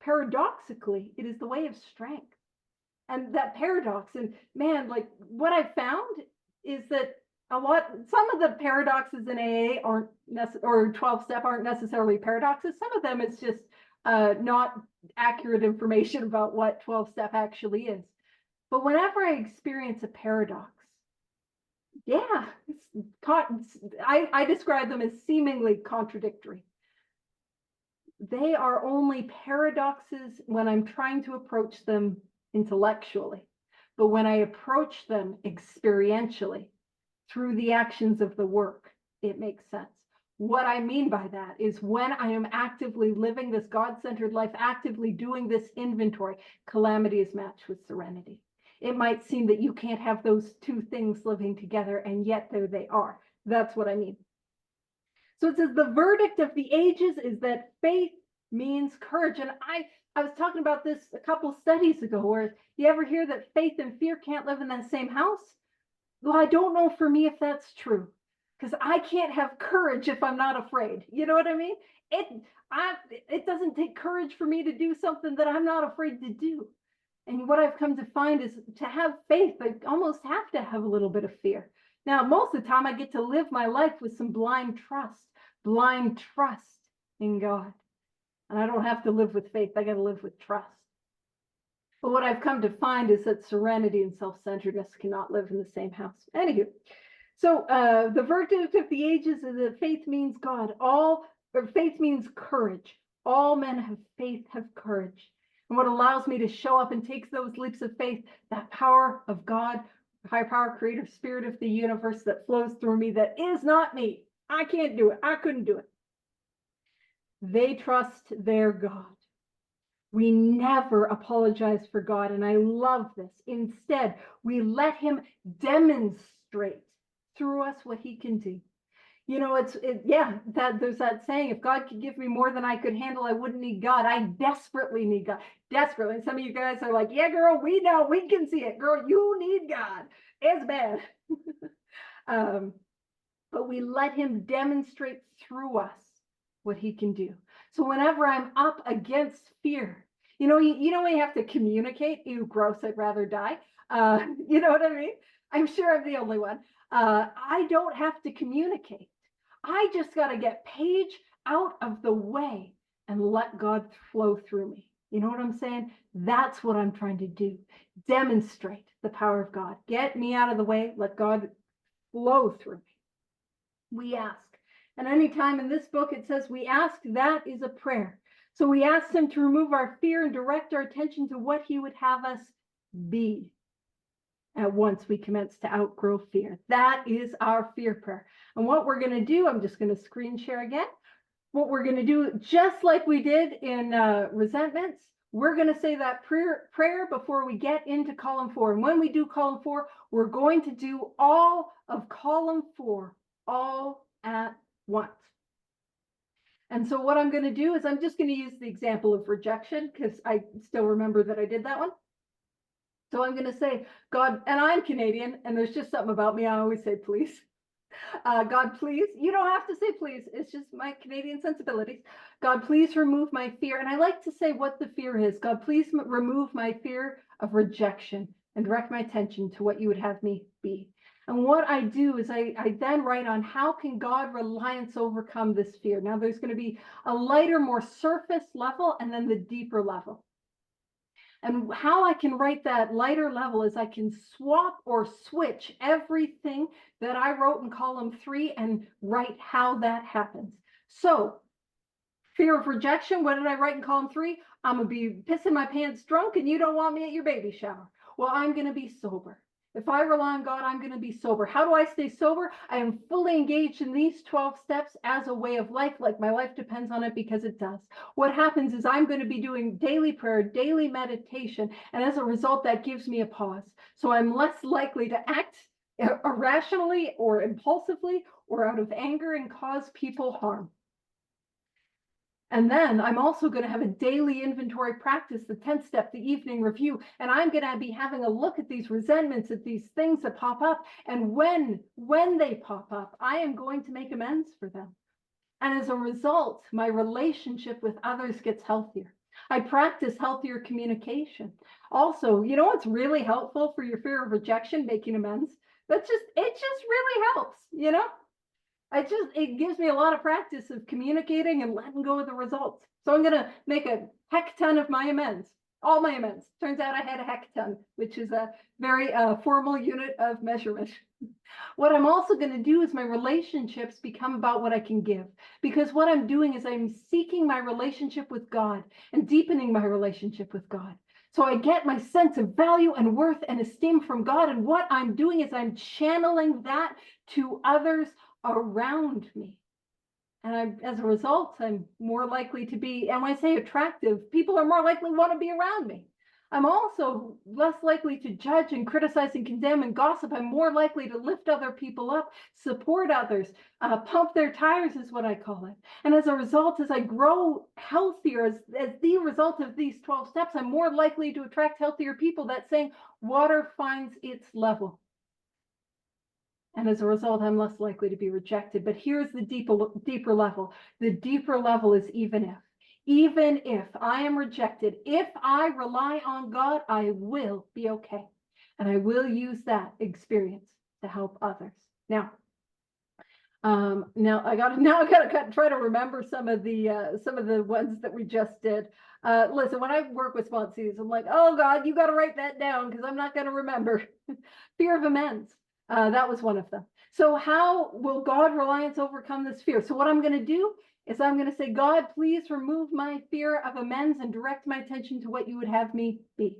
Paradoxically, it is the way of strength. And that paradox, and man, like what I've found is that some of the paradoxes in AA aren't or 12-step aren't necessarily paradoxes. Some of them it's just not accurate information about what 12-step actually is. But whenever I experience a paradox, I describe them as seemingly contradictory. They are only paradoxes when I'm trying to approach them intellectually. But when I approach them experientially, through the actions of the work, it makes sense. What I mean by that is when I am actively living this God-centered life, actively doing this inventory, calamity is matched with serenity. It might seem that you can't have those two things living together, and yet there they are. That's what I mean. So it says the verdict of the ages is that faith means courage. And I was talking about this a couple studies ago, where you ever hear that faith and fear can't live in that same house? Well, I don't know for me if that's true, because I can't have courage if I'm not afraid. You know what I mean? It doesn't take courage for me to do something that I'm not afraid to do. And what I've come to find is to have faith, I almost have to have a little bit of fear. Now, most of the time I get to live my life with some blind trust in God. And I don't have to live with faith. I got to live with trust. But what I've come to find is that serenity and self-centeredness cannot live in the same house. Anywho, so the verdict of the ages is that faith means God. Faith means courage. All men have faith, have courage. And what allows me to show up and take those leaps of faith, that power of God, high power, creator, spirit of the universe that flows through me, that is not me. I can't do it. I couldn't do it. They trust their God. We never apologize for God, and I love this. Instead, we let him demonstrate through us what he can do. You know, there's that saying, if God could give me more than I could handle, I wouldn't need God. I desperately need God. Desperately. And some of you guys are like, yeah, girl, we know, we can see it. Girl, you need God. It's bad. But we let him demonstrate through us what he can do. So whenever I'm up against fear, you know when you have to communicate, ew, gross, I'd rather die. You know what I mean? I'm sure I'm the only one. I don't have to communicate. I just got to get Paige out of the way and let God flow through me. You know what I'm saying? That's what I'm trying to do. Demonstrate the power of God. Get me out of the way. Let God flow through me. We ask. And anytime in this book it says we ask, that is a prayer. So we ask him to remove our fear and direct our attention to what he would have us be. At once we commence to outgrow fear. That is our fear prayer. And what we're going to do, I'm just going to screen share again. What we're going to do, just like we did in resentments, we're going to say that prayer before we get into column 4. And when we do column 4, we're going to do all of column 4 all at once. And so what I'm going to do is I'm just going to use the example of rejection because I still remember that I did that one. So I'm going to say, God, and I'm Canadian, and there's just something about me. I always say, please. God, please. You don't have to say please. It's just my Canadian sensibilities. God, please remove my fear. And I like to say what the fear is. God, please remove my fear of rejection and direct my attention to what you would have me be. And what I do is I then write on how can God reliance overcome this fear. Now there's going to be a lighter, more surface level and then the deeper level. And how I can write that lighter level is I can swap or switch everything that I wrote in column 3 and write how that happens. So fear of rejection, what did I write in column 3? I'm going to be pissing my pants drunk and you don't want me at your baby shower. Well, I'm going to be sober. If I rely on God, I'm going to be sober. How do I stay sober? I am fully engaged in these 12 steps as a way of life, like my life depends on it because it does. What happens is I'm going to be doing daily prayer, daily meditation, and as a result, that gives me a pause. So I'm less likely to act irrationally or impulsively or out of anger and cause people harm. And then I'm also going to have a daily inventory practice, the 10th step, the evening review. And I'm going to be having a look at these resentments, at these things that pop up. And when they pop up, I am going to make amends for them. And as a result, my relationship with others gets healthier. I practice healthier communication. Also, you know what's really helpful for your fear of rejection, making amends? It just really helps, you know? It gives me a lot of practice of communicating and letting go of the results. So I'm going to make a heck ton of my amends, all my amends. Turns out I had a heck ton, which is a very formal unit of measurement. What I'm also going to do is my relationships become about what I can give, because what I'm doing is I'm seeking my relationship with God and deepening my relationship with God. So I get my sense of value and worth and esteem from God. And what I'm doing is I'm channeling that to others around me. And as a result, I'm more likely to be, and when I say attractive, people are more likely to want to be around me. I'm also less likely to judge and criticize and condemn and gossip. I'm more likely to lift other people up, support others, pump their tires is what I call it. And as a result, as I grow healthier, as the result of these 12 steps, I'm more likely to attract healthier people. That saying, water finds its level. And as a result, I'm less likely to be rejected. But here's the deeper level. The deeper level is even if I am rejected, if I rely on God, I will be okay. And I will use that experience to help others. Now I gotta try to remember some of the ones that we just did. Listen, when I work with sponsees, I'm like, oh God, you got to write that down because I'm not going to remember. Fear of amends. That was one of them. So how will God reliance overcome this fear? So what I'm going to do is I'm going to say, God, please remove my fear of amends and direct my attention to what you would have me be.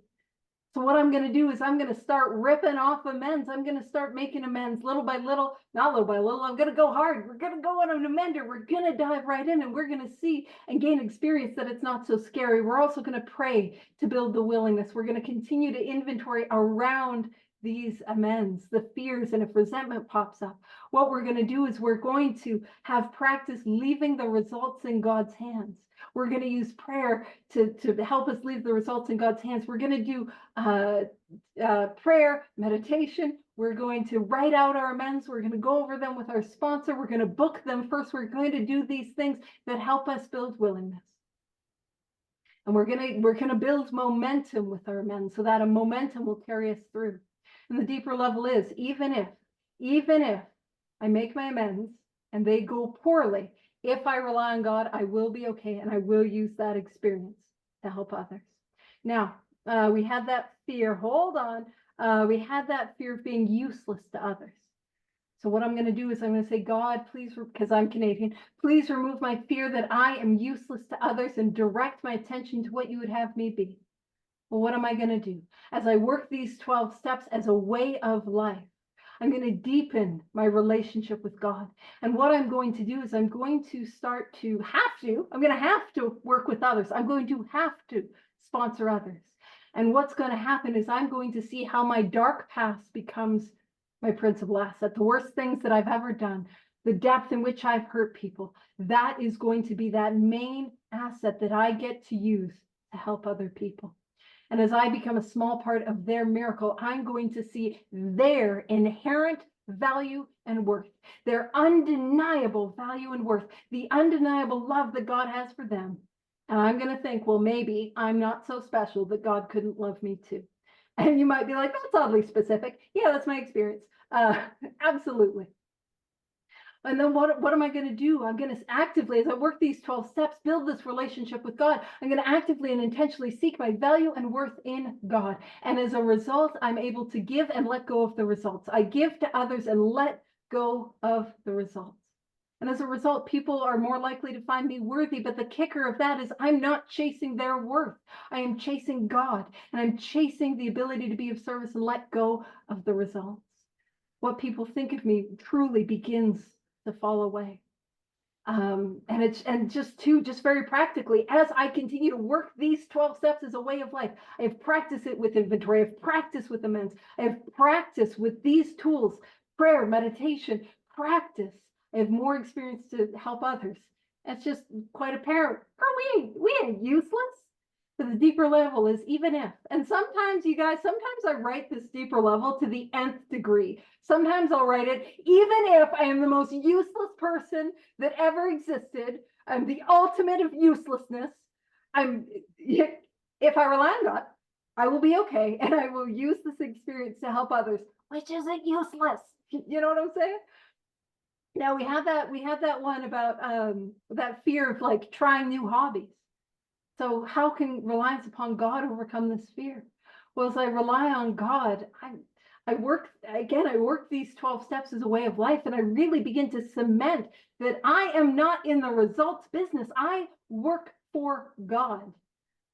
So what I'm going to do is I'm going to start ripping off amends. I'm going to start making amends little by little, not little by little. I'm going to go hard. We're going to go on an amender. We're going to dive right in and we're going to see and gain experience that it's not so scary. We're also going to pray to build the willingness. We're going to continue to inventory around these amends, the fears, and if resentment pops up, what we're going to do is we're going to have practice leaving the results in God's hands. We're going to use prayer to help us leave the results in God's hands. We're going to do prayer, meditation. We're going to write out our amends. We're going to go over them with our sponsor. We're going to book them first. We're going to do these things that help us build willingness. And we're going to build momentum with our amends so that a momentum will carry us through. And the deeper level is, even if I make my amends and they go poorly, if I rely on God, I will be okay, and I will use that experience to help others. Now, we had that fear. Hold on. We had that fear of being useless to others. So what I'm going to do is I'm going to say, God, please, because I'm Canadian, please remove my fear that I am useless to others and direct my attention to what you would have me be. Well, what am I going to do? As I work these 12 steps as a way of life, I'm going to deepen my relationship with God. And what I'm going to do is I'm going to I'm going to have to work with others. I'm going to have to sponsor others. And what's going to happen is I'm going to see how my dark past becomes my principal asset. The worst things that I've ever done, the depth in which I've hurt people, that is going to be that main asset that I get to use to help other people. And as I become a small part of their miracle, I'm going to see their inherent value and worth, their undeniable value and worth, the undeniable love that God has for them. And I'm going to think, well, maybe I'm not so special that God couldn't love me too. And you might be like, that's oddly specific. Yeah, that's my experience. Absolutely. And then what am I going to do? I'm going to actively, as I work these 12 steps, build this relationship with God. I'm going to actively and intentionally seek my value and worth in God. And as a result, I'm able to give and let go of the results. I give to others and let go of the results. And as a result, people are more likely to find me worthy. But the kicker of that is I'm not chasing their worth. I am chasing God. And I'm chasing the ability to be of service and let go of the results. What people think of me truly begins to fall away. And just very practically, as I continue to work these 12 steps as a way of life, I have practiced it with inventory, I've practiced with amends, I have practiced with these tools, prayer, meditation, practice. I have more experience to help others. It's just quite apparent. We ain't useless. But the deeper level is even if, and sometimes you guys, sometimes I write this deeper level to the nth degree. Sometimes I'll write it, even if I am the most useless person that ever existed, I'm the ultimate of uselessness. If I rely on God, I will be okay, and I will use this experience to help others, which isn't useless. You know what I'm saying? Now we have that one about that fear of like trying new hobbies. So how can reliance upon God overcome this fear? Well, as I rely on God, I work these 12 steps as a way of life, and I really begin to cement that I am not in the results business. I work for God.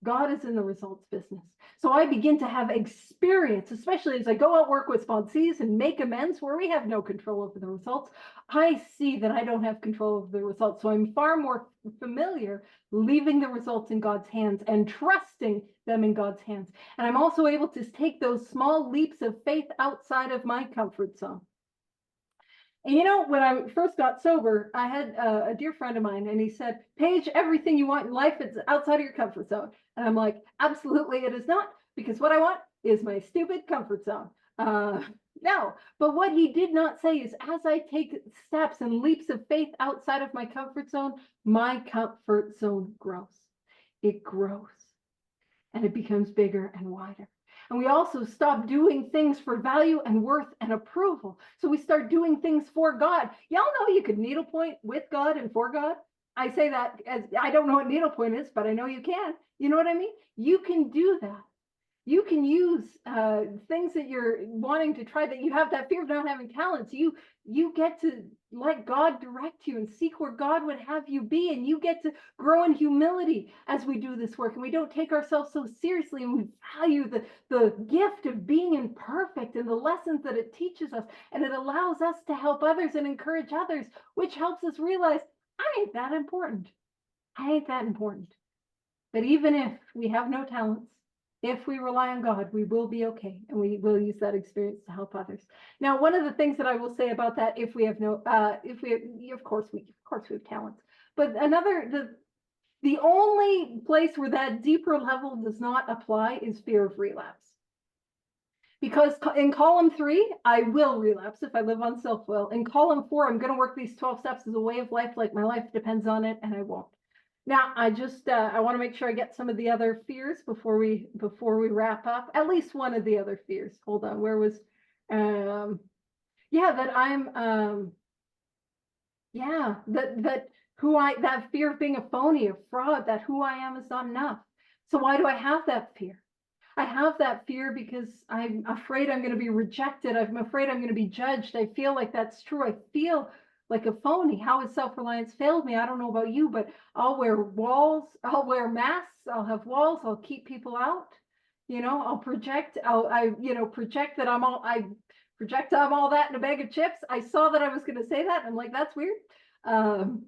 God is in the results business. So I begin to have experience, especially as I go out work with sponsees and make amends where we have no control over the results. I see that I don't have control over the results. So I'm far more familiar leaving the results in God's hands and trusting them in God's hands. And I'm also able to take those small leaps of faith outside of my comfort zone. And you know, when I first got sober, I had a dear friend of mine, and he said, Paige, everything you want in life is outside of your comfort zone. And I'm like, absolutely, it is not, because what I want is my stupid comfort zone. No, but what he did not say is, as I take steps and leaps of faith outside of my comfort zone grows. It grows, and it becomes bigger and wider. And we also stop doing things for value and worth and approval. So we start doing things for God. Y'all know you could needlepoint with God and for God. I say that as I don't know what needlepoint is, but I know you can. You know what I mean? You can do that. You can use things that you're wanting to try, that you have that fear of not having talents. You get to let God direct you and seek where God would have you be. And you get to grow in humility as we do this work. And we don't take ourselves so seriously, and we value the gift of being imperfect and the lessons that it teaches us. And it allows us to help others and encourage others, which helps us realize I ain't that important. I ain't that important. But even if we have no talents, If we rely on God, we will be okay, and we will use that experience to help others. Now, one of the things that I will say about that, if we have of course we have talents, but the only place where that deeper level does not apply is fear of relapse. Because in column 3, I will relapse if I live on self-will. In column 4, I'm going to work these 12 steps as a way of life, like my life depends on it, and I won't. Now, I want to make sure I get some of the other fears before we wrap up. At least one of the other fears. Hold on, where was, that fear of being a phony, a fraud, that who I am is not enough. So why do I have that fear? I have that fear because I'm afraid I'm going to be rejected. I'm afraid I'm going to be judged. I feel like that's true. I feel like a phony. How has self-reliance failed me? I don't know about you, but I'll wear walls. I'll wear masks. I'll have walls. I'll keep people out. I'll project. Project that I project I'm all that in a bag of chips. I saw that I was going to say that. And I'm like, that's weird.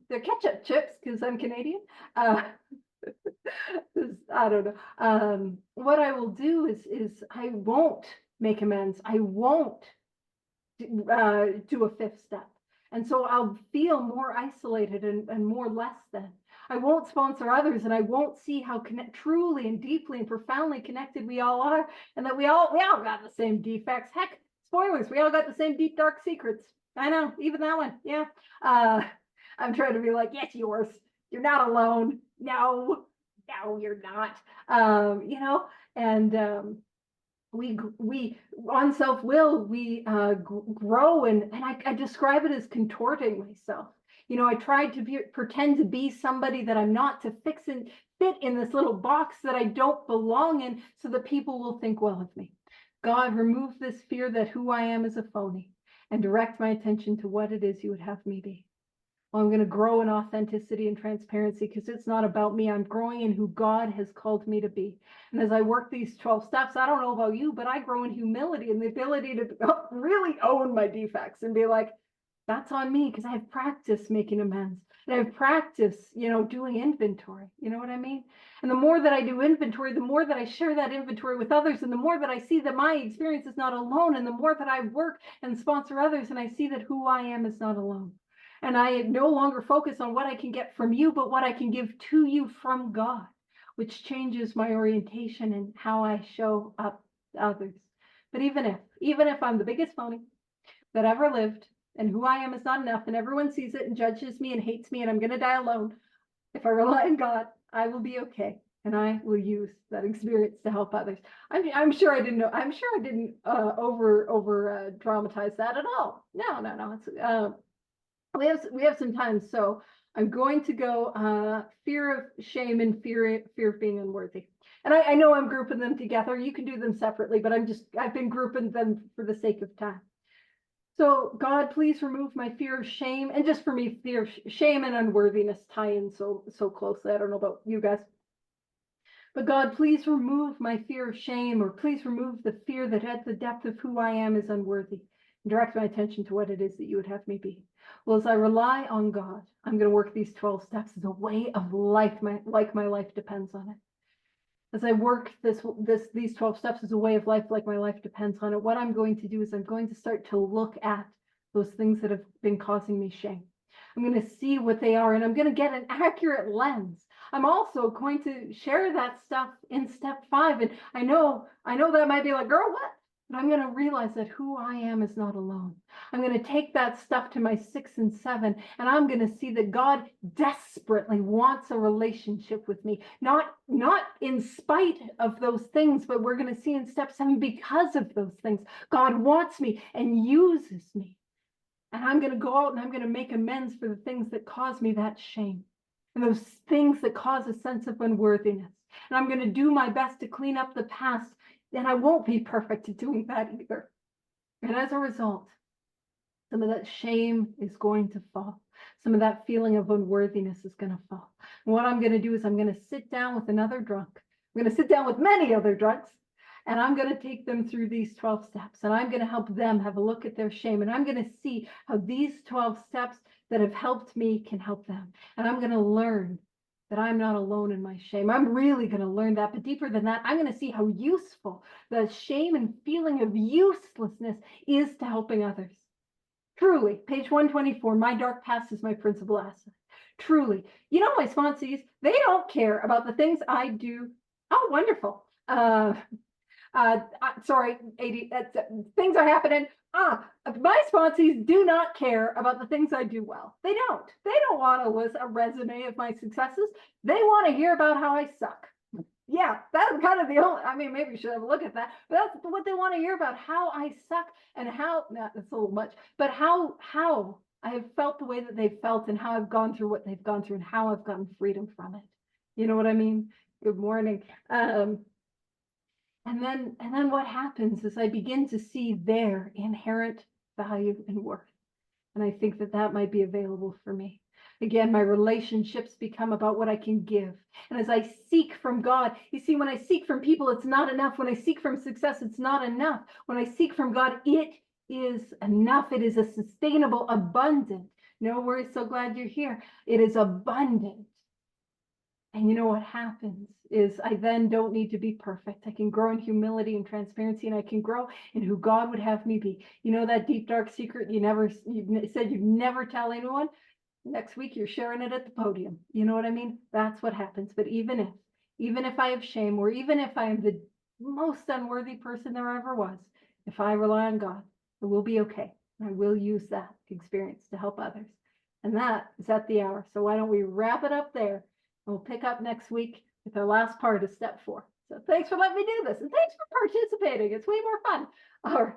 They're ketchup chips because I'm Canadian. I don't know. What I will do is I won't make amends. I won't do a 5th step. And so I'll feel more isolated and more less than. I won't sponsor others, and I won't see how truly and deeply and profoundly connected we all are, and that we all got the same defects. Heck, spoilers, we all got the same deep, dark secrets. I know, even that one. Yeah. I'm trying to be like, yes, yours. You're not alone. No, you're not. We on self-will, we grow, and I describe it as contorting myself. I tried to pretend to be somebody that I'm not, to fit in this little box that I don't belong in, so that people will think well of me. God, remove this fear that who I am is a phony, and direct my attention to what it is you would have me be. Well, I'm going to grow in authenticity and transparency, because it's not about me. I'm growing in who God has called me to be. And as I work these 12 steps, I don't know about you, but I grow in humility and the ability to really own my defects and be like, that's on me, because I have practiced making amends. And I have practiced, doing inventory. You know what I mean? And the more that I do inventory, the more that I share that inventory with others, and the more that I see that my experience is not alone, and the more that I work and sponsor others, and I see that who I am is not alone. And I no longer focus on what I can get from you, but what I can give to you from God, which changes my orientation and how I show up to others. But even if I'm the biggest phony that ever lived, and who I am is not enough, and everyone sees it and judges me and hates me, and I'm going to die alone, if I rely on God, I will be okay. And I will use that experience to help others. I'm sure I didn't know. I'm sure I didn't over dramatize that at all. No. It's we have some time, so I'm going to go fear of shame and fear of being unworthy. And I know I'm grouping them together. You can do them separately, but I've been grouping them for the sake of time. So God, please remove my fear of shame. And just for me, fear of shame and unworthiness tie in so closely. I don't know about you guys. But God, please remove my fear of shame, or please remove the fear that at the depth of who I am is unworthy. And direct my attention to what it is that you would have me be. Well, as I rely on God, I'm going to work these 12 steps as a way of life, like my life depends on it. As I work these 12 steps as a way of life, like my life depends on it, what I'm going to do is I'm going to start to look at those things that have been causing me shame. I'm going to see what they are, and I'm going to get an accurate lens. I'm also going to share that stuff in step 5. And I know that might be like, girl, what? But I'm going to realize that who I am is not alone. I'm going to take that stuff to my 6 and 7, and I'm going to see that God desperately wants a relationship with me, not in spite of those things, but we're going to see in step 7, because of those things, God wants me and uses me. And I'm going to go out and I'm going to make amends for the things that cause me that shame, and those things that cause a sense of unworthiness. And I'm going to do my best to clean up the past. And I won't be perfect at doing that either. And as a result, some of that shame is going to fall. Some of that feeling of unworthiness is going to fall. And what I'm going to do is I'm going to sit down with another drunk. I'm going to sit down with many other drunks, and I'm going to take them through these 12 steps. And I'm going to help them have a look at their shame. And I'm going to see how these 12 steps that have helped me can help them. And I'm going to learn that I'm not alone in my shame. I'm really going to learn that. But deeper than that, I'm going to see how useful the shame and feeling of uselessness is to helping others. Truly, page 124, my dark past is my principal asset. Truly, my sponsees, they don't care about the things I do. Oh, wonderful. Sorry, 80, things are happening. My sponsees do not care about the things I do well. They don't want to list a resume of my successes. They want to hear about how I suck. Yeah, that's kind of the only, maybe we should have a look at that, but that's what they want to hear about, how I suck and how, that's a little much, but how I have felt the way that they've felt and how I've gone through what they've gone through and how I've gotten freedom from it. You know what I mean? Good morning. And then what happens is I begin to see their inherent value and worth. And I think that might be available for me. Again, my relationships become about what I can give. And as I seek from God, you see, when I seek from people, it's not enough. When I seek from success, it's not enough. When I seek from God, it is enough. It is a sustainable, abundant. No worries, so glad you're here. It is abundant. And you know what happens is I then don't need to be perfect. I can grow in humility and transparency, and I can grow in who God would have me be. You know that deep, dark secret you said you'd never tell anyone? Next week, you're sharing it at the podium. You know what I mean? That's what happens. But even if I have shame, or even if I am the most unworthy person there ever was, if I rely on God, it will be okay. I will use that experience to help others. And that is at the hour. So why don't we wrap it up there? And we'll pick up next week with our last part of step 4. So thanks for letting me do this. And thanks for participating. It's way more fun. All right.